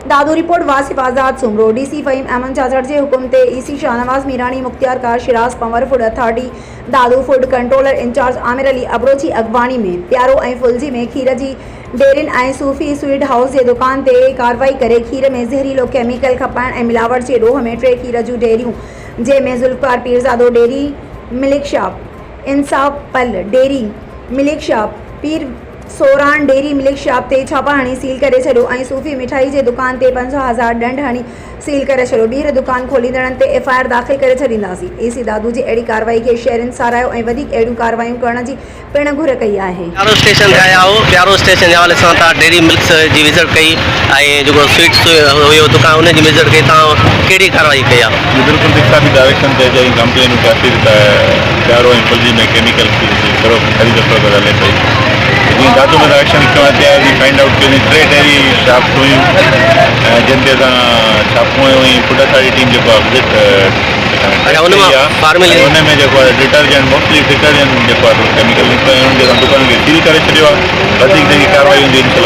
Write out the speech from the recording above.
दादू report Wasif आज़ाद सुमरो डीसी फ़हीम अहमद जाजड़ के हुक्म ते ईसी शाहनवाज मीरानी मुख्तियार कार Shiraz Pawar food authority Dadu food controller in charge Amir Ali अबरोची अगवानी में प्यारो ऐं फुलजी में खीर जी डेरिन ऐं सूफ़ी स्वीट हाउस जे दुकान ते कार्रवाई करे खीर में ज़हरीलो केमिकल खपाइण ऐं मिलावट जे ॾोह में 3 खीर जूं डेयरियूं जंहिंमें ज़ुल्फ़कार पीरज़ादो डेयरी मिल्क शॉप इंसाफ पल डेयरी मिल्क शॉप पीर सोरान डेयरी मिल्क शॉप ते छापा हणी सील करे छॾियो ऐं सूफ़ी मिठाई जे दुकान ते 50,000 ॾंढ हणी सील करे छॾियो। ॿीहर दुकान खोलींदड़नि ते FIR दाख़िल करे छॾींदासीं। एसी दादू जी अहिड़ी कार्रवाई खे शहरनि साराहियो ऐं वधीक अहिड़ियूं कार्रवाइयूं करण जी पिण घुर कई आहे। प्यारो स्टेशन ते आया हो। प्यारो स्टेशन जे हवाले सां तव्हां डेयरी मिल्क्स जी विज़िट कई ऐं जेको स्वीट्स हुयो दुकान उन जी विज़िट कई, तव्हां कहिड़ी कार्रवाई कई आहे? बिल्कुल दिखा भी डायरेक्शन ते जई कंप्लेन काफ़ी प्यारो ऐं फुलजी में केमिकल खरीद फरोख्त हले पई। जीअं दादू में डायरेक्शन कयो आहे फाइंड आउट कई 3 डेयरी शॉप हुयूं जिन ते असां छापूं हुई फूड अथॉरिटी टीम जेको आहे विज़िट उन में जेको आहे डिटर्जेंट मोस्टली डिटर्जेंट जेको आहे केमिकल निकितो ऐं उन जे दुकान खे सील करे छॾियो आहे। वधीक जेकी कार्रवाई हूंदी इनशाला